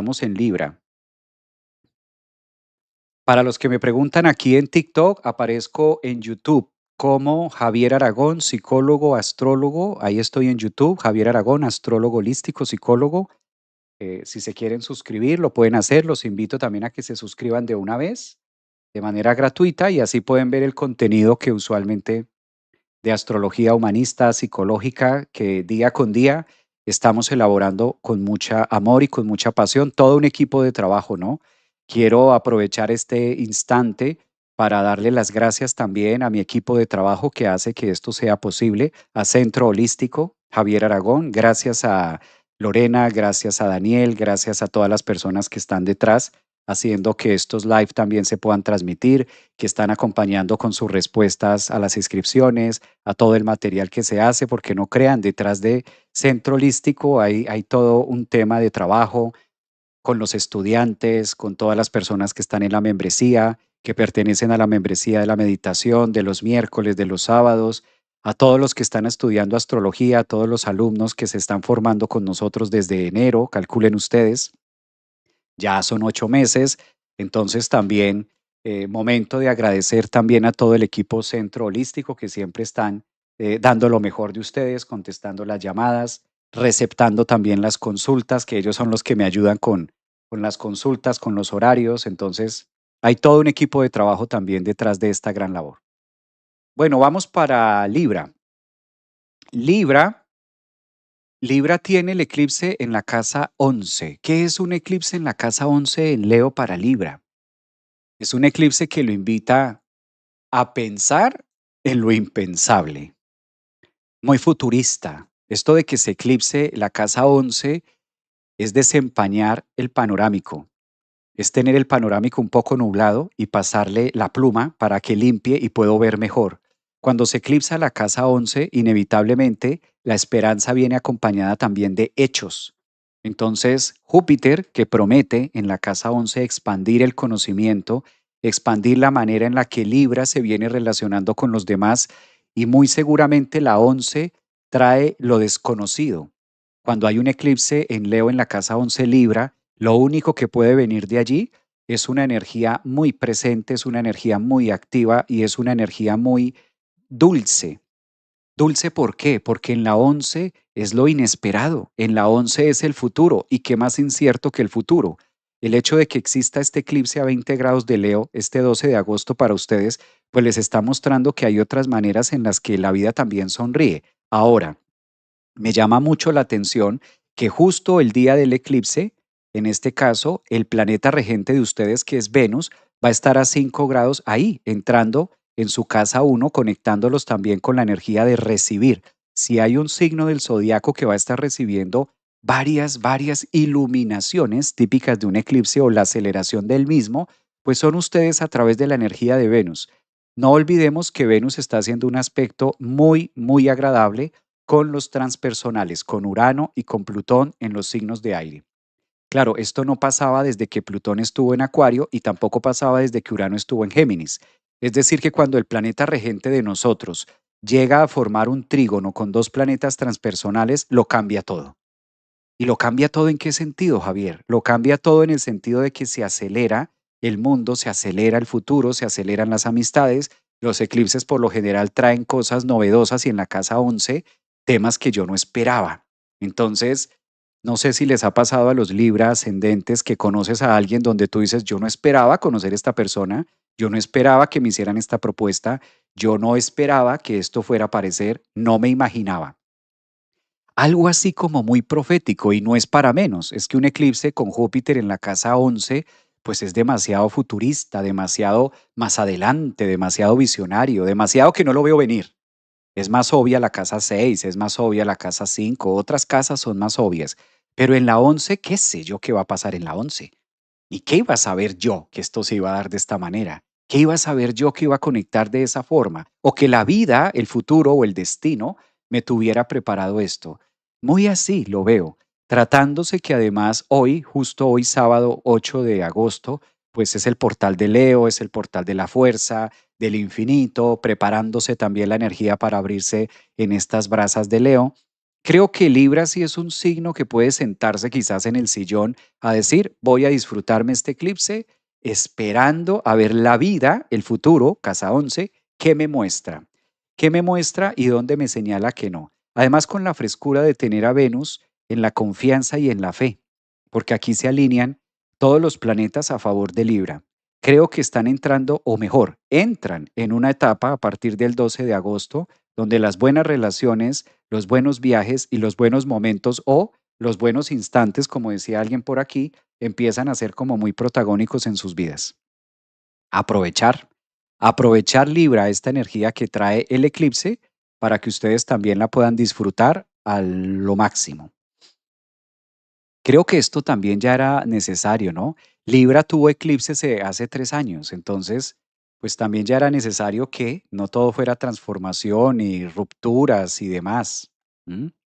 Estamos en Libra. Para los que me preguntan aquí en TikTok, aparezco en YouTube como Javier Aragón, psicólogo, astrólogo. Ahí estoy en YouTube, Javier Aragón, astrólogo holístico, psicólogo. Si se quieren suscribir, lo pueden hacer. Los invito también a que se suscriban de una vez, de manera gratuita, y así pueden ver el contenido que usualmente de astrología humanista, psicológica, que día con día estamos elaborando con mucha amor y con mucha pasión, todo un equipo de trabajo, ¿no? Quiero aprovechar este instante para darle las gracias también a mi equipo de trabajo que hace que esto sea posible, a Centro Holístico, Javier Aragón, gracias a Lorena, gracias a Daniel, gracias a todas las personas que están detrás, haciendo que estos live también se puedan transmitir, que están acompañando con sus respuestas a las inscripciones, a todo el material que se hace, porque no crean, detrás de Centro Holístico hay todo un tema de trabajo con los estudiantes, con todas las personas que están en la membresía, que pertenecen a la membresía de la meditación, de los miércoles, de los sábados, a todos los que están estudiando astrología, a todos los alumnos que se están formando con nosotros desde enero, calculen ustedes, ya son 8 meses, entonces también momento de agradecer también a todo el equipo Centro Holístico que siempre están dando lo mejor de ustedes, contestando las llamadas, receptando también las consultas, que ellos son los que me ayudan con las consultas, con los horarios, entonces hay todo un equipo de trabajo también detrás de esta gran labor. Bueno, vamos para Libra. Libra, Libra tiene el eclipse en la casa 11. ¿Qué es un eclipse en la casa 11 en Leo para Libra? Es un eclipse que lo invita a pensar en lo impensable, muy futurista. Esto de que se eclipse la casa 11 es desempañar el panorámico, es tener el panorámico un poco nublado y pasarle la pluma para que limpie y puedo ver mejor. Cuando se eclipsa la casa 11, inevitablemente la esperanza viene acompañada también de hechos. Entonces, Júpiter, que promete en la casa 11 expandir el conocimiento, expandir la manera en la que Libra se viene relacionando con los demás, y muy seguramente la 11 trae lo desconocido. Cuando hay un eclipse en Leo en la casa 11 Libra, lo único que puede venir de allí es una energía muy presente, es una energía muy activa y es una energía muy dulce. Dulce, ¿por qué? Porque en la 11 es lo inesperado, en la 11 es el futuro, y qué más incierto que el futuro. El hecho de que exista este eclipse a 20 grados de Leo este 12 de agosto para ustedes, pues les está mostrando que hay otras maneras en las que la vida también sonríe. Ahora, me llama mucho la atención que justo el día del eclipse, en este caso, el planeta regente de ustedes, que es Venus, va a estar a 5 grados ahí, entrando en su casa uno, conectándolos también con la energía de recibir. Si hay un signo del zodiaco que va a estar recibiendo varias iluminaciones típicas de un eclipse o la aceleración del mismo, pues son ustedes a través de la energía de Venus. No olvidemos que Venus está haciendo un aspecto muy agradable con los transpersonales, con Urano y con Plutón en los signos de aire. Claro, esto no pasaba desde que Plutón estuvo en Acuario y tampoco pasaba desde que Urano estuvo en Géminis. Es decir, que cuando el planeta regente de nosotros llega a formar un trígono con dos planetas transpersonales, lo cambia todo. ¿Y lo cambia todo en qué sentido, Javier? Lo cambia todo en el sentido de que se acelera el mundo, se acelera el futuro, se aceleran las amistades. Los eclipses por lo general traen cosas novedosas y en la casa 11 temas que yo no esperaba. Entonces, no sé si les ha pasado a los Libra ascendentes que conoces a alguien donde tú dices, yo no esperaba conocer a esta persona, yo no esperaba que me hicieran esta propuesta, yo no esperaba que esto fuera a aparecer, no me imaginaba. Algo así como muy profético, y no es para menos, es que un eclipse con Júpiter en la casa 11 pues es demasiado futurista, demasiado más adelante, demasiado visionario, demasiado que no lo veo venir. Es más obvia la casa 6, es más obvia la casa 5, otras casas son más obvias, pero en la 11, ¿qué sé yo qué va a pasar en la 11? ¿Y qué iba a saber yo que esto se iba a dar de esta manera? ¿Qué iba a saber yo que iba a conectar de esa forma? O que la vida, el futuro o el destino me tuviera preparado esto. Muy así lo veo, tratándose que además hoy, justo hoy sábado 8 de agosto, pues es el portal de Leo, es el portal de la fuerza, del infinito, preparándose también la energía para abrirse en estas brasas de Leo. Creo que Libra sí es un signo que puede sentarse quizás en el sillón a decir, voy a disfrutarme este eclipse esperando a ver la vida, el futuro, casa 11, qué me muestra. ¿Qué me muestra y dónde me señala que no? Además, con la frescura de tener a Venus en la confianza y en la fe, porque aquí se alinean todos los planetas a favor de Libra. Creo que están entrando, o mejor, entran en una etapa a partir del 12 de agosto, donde las buenas relaciones, los buenos viajes y los buenos momentos o los buenos instantes, como decía alguien por aquí, empiezan a ser como muy protagónicos en sus vidas. Aprovechar, aprovechar Libra esta energía que trae el eclipse para que ustedes también la puedan disfrutar a lo máximo. Creo que esto también ya era necesario, ¿no? Libra tuvo eclipses hace 3 años, entonces, pues también ya era necesario que no todo fuera transformación y rupturas y demás. ¿M?